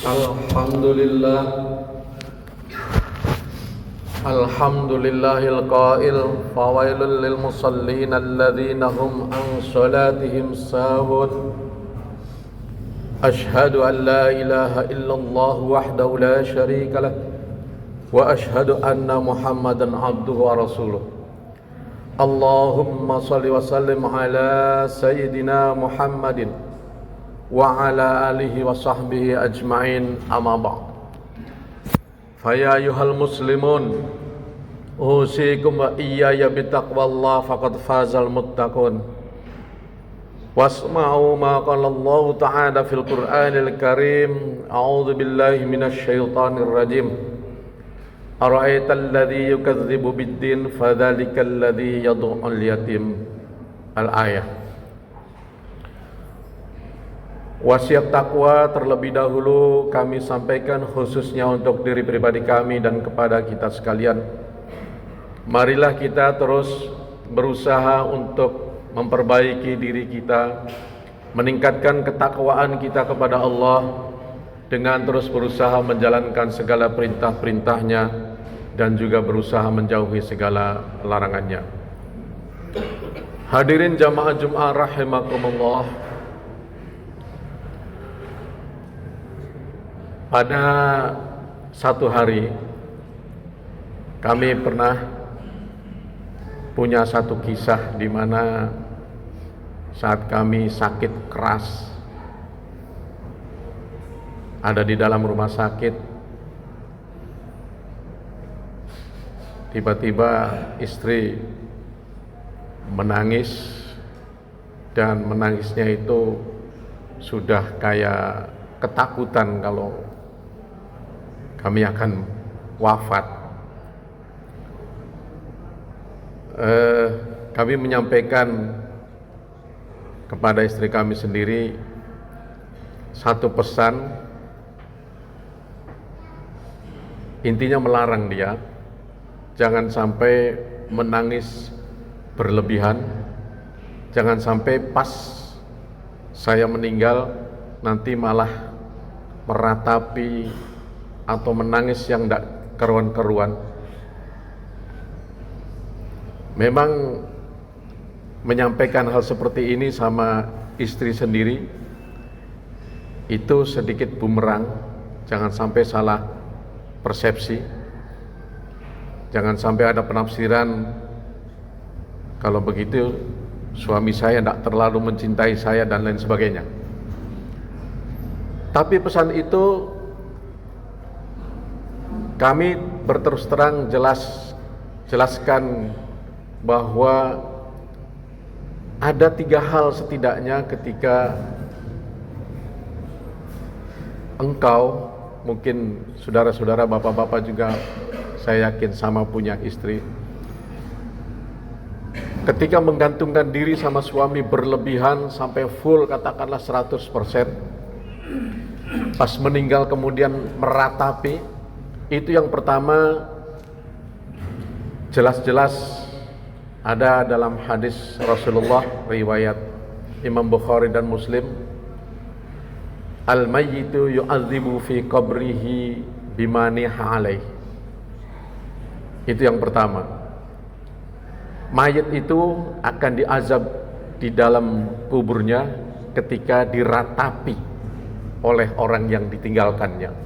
Alhamdulillah, alhamdulillahil qail fawailul lil musallin alladzina hum an salatihim sahun. Ashhadu an la ilaha illallah wahdahu la syarika lah wa ashhadu anna Muhammadan abduhu wa rasuluh. Allahumma salli wa sallim ala sayyidina Muhammadin wa ala alihi wa sahbihi ajma'in, amma ba'd. Faya ayyuhal muslimun, usikum wa iyaya bitaqwallah faqad fazal muttaqun. Wasma'u ma qala Allah ta'ala fil Qur'anil Karim. A'udzu billahi minasy syaithanir rajim. Ara'aital ladzi yukadzibu bid-din fadzalikal ladzi yad'ul yatim. Al-ayah. Wasiat takwa terlebih dahulu kami sampaikan khususnya untuk diri pribadi kami dan kepada kita sekalian. Marilah kita terus berusaha untuk memperbaiki diri kita, meningkatkan ketakwaan kita kepada Allah dengan terus berusaha menjalankan segala perintah-perintahnya dan juga berusaha menjauhi segala larangannya. Hadirin jamaah Jumat rahimakumullah. Pada satu hari kami pernah punya satu kisah di mana saat kami sakit keras ada di dalam rumah sakit, tiba-tiba istri menangis dan menangisnya itu sudah kayak ketakutan kalau kami akan wafat. Kami menyampaikan kepada istri kami sendiri satu pesan, intinya melarang dia jangan sampai menangis berlebihan, jangan sampai pas saya meninggal nanti malah meratapi atau menangis yang tidak keruan-keruan. Memang menyampaikan hal seperti ini sama istri sendiri itu sedikit bumerang, jangan sampai salah persepsi, jangan sampai ada penafsiran kalau begitu suami saya tidak terlalu mencintai saya dan lain sebagainya. Tapi pesan itu kami berterus terang jelaskan bahwa ada 3 hal setidaknya ketika engkau, mungkin saudara-saudara, bapak-bapak juga saya yakin sama punya istri, ketika menggantungkan diri sama suami berlebihan sampai full katakanlah 100%, pas meninggal kemudian meratapi, itu yang pertama jelas-jelas ada dalam hadis Rasulullah riwayat Imam Bukhari dan Muslim, al-mayyitu yu'adzibu fi qabrihi bima niha alaih. Itu yang pertama, mayit itu akan diazab di dalam kuburnya ketika diratapi oleh orang yang ditinggalkannya.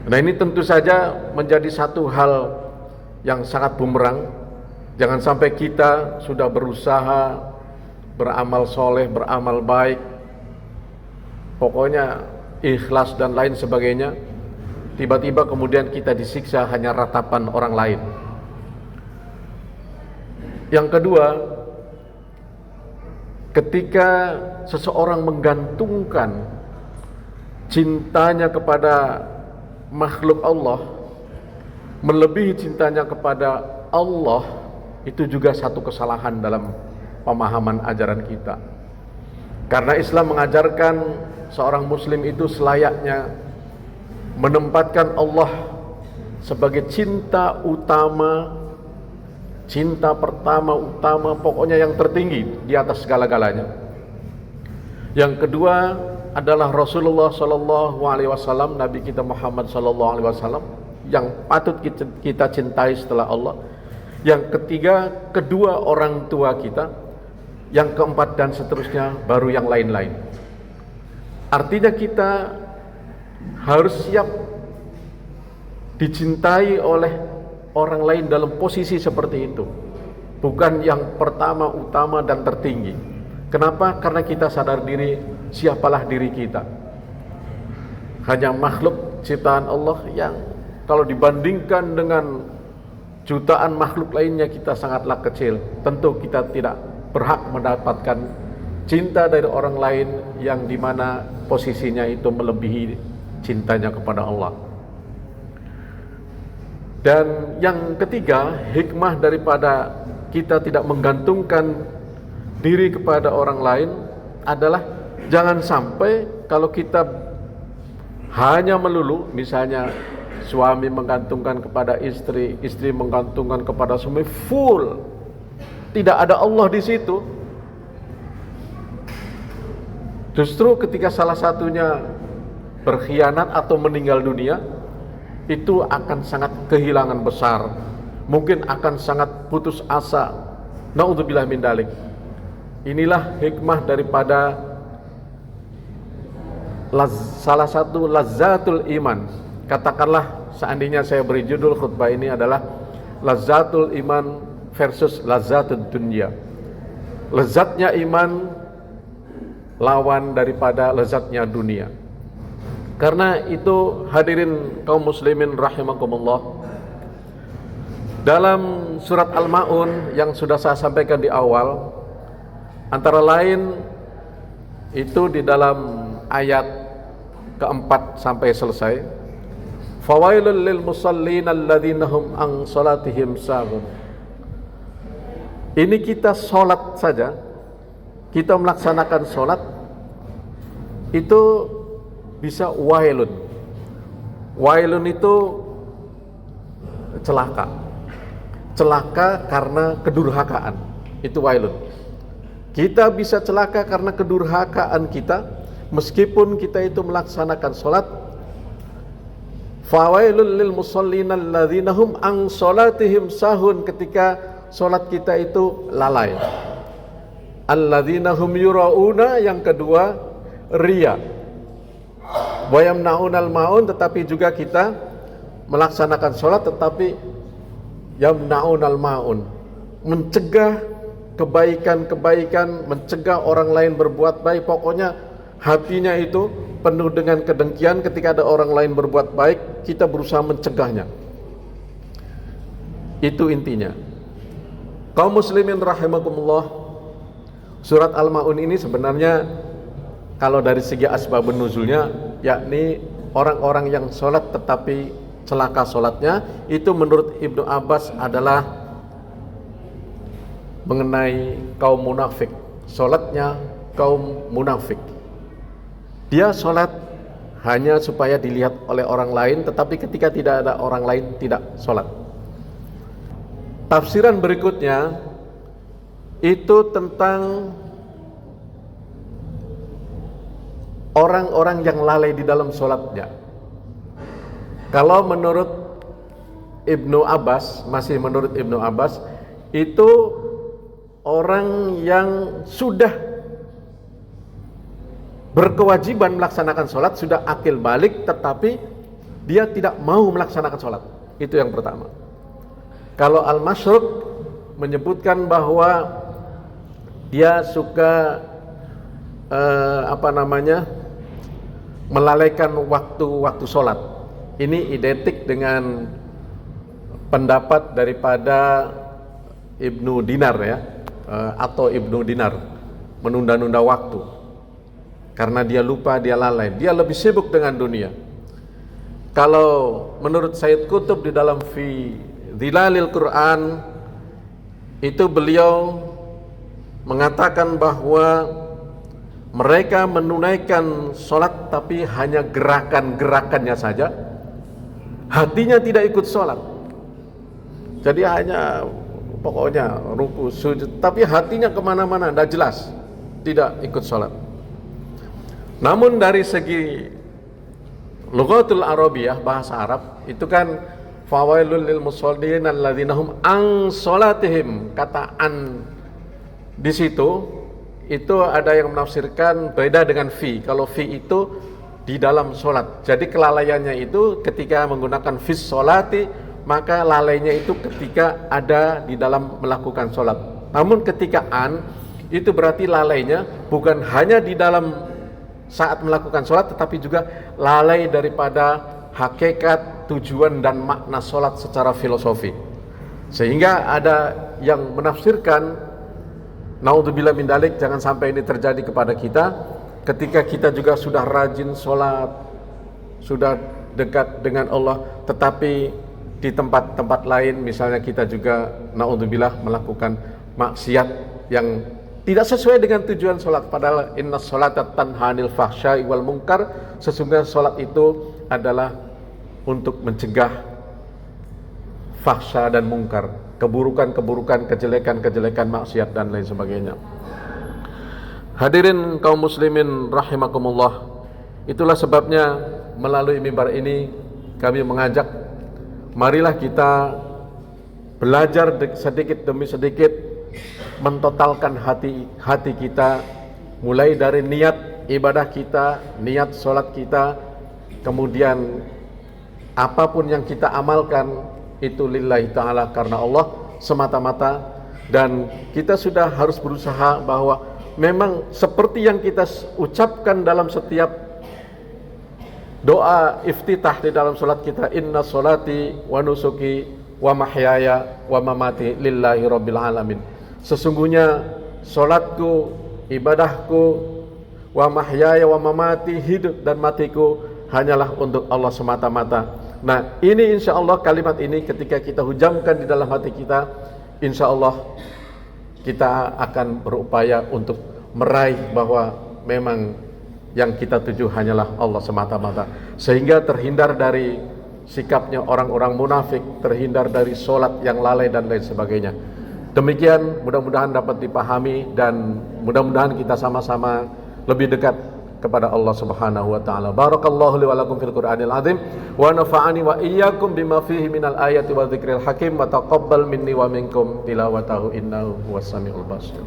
Nah, ini tentu saja menjadi satu hal yang sangat bumerang. Jangan sampai kita sudah berusaha beramal soleh, beramal baik, pokoknya ikhlas dan lain sebagainya, tiba-tiba kemudian kita disiksa hanya ratapan orang lain. Yang kedua, ketika seseorang menggantungkan cintanya kepada makhluk Allah melebihi cintanya kepada Allah, itu juga satu kesalahan dalam pemahaman ajaran kita. Karena Islam mengajarkan seorang muslim itu selayaknya menempatkan Allah sebagai cinta utama, cinta pertama, utama, pokoknya yang tertinggi di atas segala-galanya. Yang kedua, adalah Rasulullah Sallallahu Alaihi Wasallam, Nabi kita Muhammad Sallallahu Alaihi Wasallam, yang patut kita cintai setelah Allah. Yang ketiga, kedua orang tua kita. Yang keempat dan seterusnya, baru yang lain-lain. Artinya kita harus siap dicintai oleh orang lain dalam posisi seperti itu, bukan yang pertama, utama, dan tertinggi. Kenapa? Karena kita sadar diri, siapalah diri kita. Hanya makhluk ciptaan Allah yang kalau dibandingkan dengan jutaan makhluk lainnya kita sangatlah kecil. Tentu kita tidak berhak mendapatkan cinta dari orang lain yang dimana posisinya itu melebihi cintanya kepada Allah. Dan yang ketiga, hikmah daripada kita tidak menggantungkan diri kepada orang lain adalah jangan sampai kalau kita hanya melulu, misalnya suami menggantungkan kepada istri, istri menggantungkan kepada suami, full, tidak ada Allah di situ. Justru ketika salah satunya berkhianat atau meninggal dunia, itu akan sangat kehilangan besar, mungkin akan sangat putus asa. Naudzubillah min dalik. Inilah hikmah daripada salah satu lazzatul iman. Katakanlah seandainya saya beri judul khutbah ini adalah lazzatul iman versus lazzatud dunya. Lezatnya iman lawan daripada lezatnya dunia. Karena itu hadirin kaum muslimin rahimakumullah, dalam surat Al-Ma'un yang sudah saya sampaikan di awal, antara lain itu di dalam ayat keempat sampai selesai, fawailul lil musallin alladzina hum an salatihim sahun. Ini kita sholat saja, kita melaksanakan sholat itu bisa wailun. Wailun itu celaka. Celaka karena kedurhakaan. Itu wailun. Kita bisa celaka karena kedurhakaan kita, meskipun kita itu melaksanakan sholat. Fawailul lil musallin alladzina hum an salatihim sahun, ketika sholat kita itu lalai. Alladzina hum yura'una, yang kedua riya. Wa yamna'unal ma'un, tetapi juga kita melaksanakan sholat tetapi yamna'unal ma'un, mencegah kebaikan-kebaikan, mencegah orang lain berbuat baik. Pokoknya hatinya itu penuh dengan kedengkian. Ketika ada orang lain berbuat baik, kita berusaha mencegahnya. Itu intinya. Kaum muslimin rahimakumullah, surat Al-Ma'un ini sebenarnya kalau dari segi asbabun nuzulnya, yakni orang-orang yang sholat tetapi celaka sholatnya, itu menurut Ibnu Abbas adalah mengenai kaum munafik. Sholatnya kaum munafik. Dia sholat hanya supaya dilihat oleh orang lain, tetapi ketika tidak ada orang lain tidak sholat. Tafsiran berikutnya itu tentang orang-orang yang lalai di dalam sholatnya. Kalau menurut Ibnu Abbas, masih menurut Ibnu Abbas, itu orang yang sudah berkewajiban melaksanakan sholat, sudah akil balik, tetapi dia tidak mau melaksanakan sholat. Itu yang pertama. Kalau Al-Masyruk menyebutkan bahwa dia suka melalaikan waktu-waktu sholat. Ini identik dengan pendapat daripada Ibnu Dinar ya, atau Ibnu Dinar, menunda-nunda waktu karena dia lupa, dia lalai, dia lebih sibuk dengan dunia. Kalau menurut Sayyid Qutb di dalam Fi Dhilalil Quran, itu beliau mengatakan bahwa mereka menunaikan sholat tapi hanya gerakan-gerakannya saja, hatinya tidak ikut sholat. Jadi hanya pokoknya ruku, sujud, tapi hatinya kemana-mana, tidak jelas, tidak ikut sholat. Namun dari segi lughatul Arabiyah, bahasa Arab, itu kan fawailul lil musallin alladzina hum an salatihim, kata an di situ itu ada yang menafsirkan beda dengan fi. Kalau fi itu di dalam solat, jadi kelalaiannya itu ketika menggunakan fis solati, maka lalainya itu ketika ada di dalam melakukan solat. Namun ketika an, itu berarti lalainya bukan hanya di dalam saat melakukan solat, tetapi juga lalai daripada hakikat, tujuan dan makna solat secara filosofi. Sehingga ada yang menafsirkan, naudzubillah min dzalik, jangan sampai ini terjadi kepada kita, ketika kita juga sudah rajin sholat, sudah dekat dengan Allah, tetapi di tempat-tempat lain misalnya kita juga naudzubillah melakukan maksiat yang tidak sesuai dengan tujuan sholat. Padahal inna sholata tanha 'anil fahsya'i wal munkar, sesungguhnya sholat itu adalah untuk mencegah fahsya dan mungkar, keburukan-keburukan, kejelekan-kejelekan, maksiat dan lain sebagainya. Hadirin kaum muslimin rahimakumullah, itulah sebabnya melalui mimbar ini kami mengajak, marilah kita belajar sedikit demi sedikit mentotalkan hati kita, mulai dari niat ibadah kita, niat sholat kita, kemudian apapun yang kita amalkan itu lillahi ta'ala, karena Allah semata-mata. Dan kita sudah harus berusaha bahwa memang seperti yang kita ucapkan dalam setiap doa iftitah di dalam salat kita, inna sholati wa nusuki wa mahyaya wa mamati lillahi rabbil alamin. Sesungguhnya salatku, ibadahku, wa mahyaya wa mamati, hidup dan matiku hanyalah untuk Allah semata-mata. Nah, ini insya Allah kalimat ini ketika kita hujamkan di dalam hati kita, insya Allah kita akan berupaya untuk meraih bahwa memang yang kita tuju hanyalah Allah semata-mata, sehingga terhindar dari sikapnya orang-orang munafik, terhindar dari sholat yang lalai dan lain sebagainya. Demikian mudah-mudahan dapat dipahami, dan mudah-mudahan kita sama-sama lebih dekat kepada Allah Subhanahu wa taala. Barakallahu li wa lakum fil Qur'anil azim wa nafa'ani wa iyyakum bima fihi minal ayati wa dzikril hakim wa taqabbal minni wa minkum tilawatahu innahu huwas samiul basir.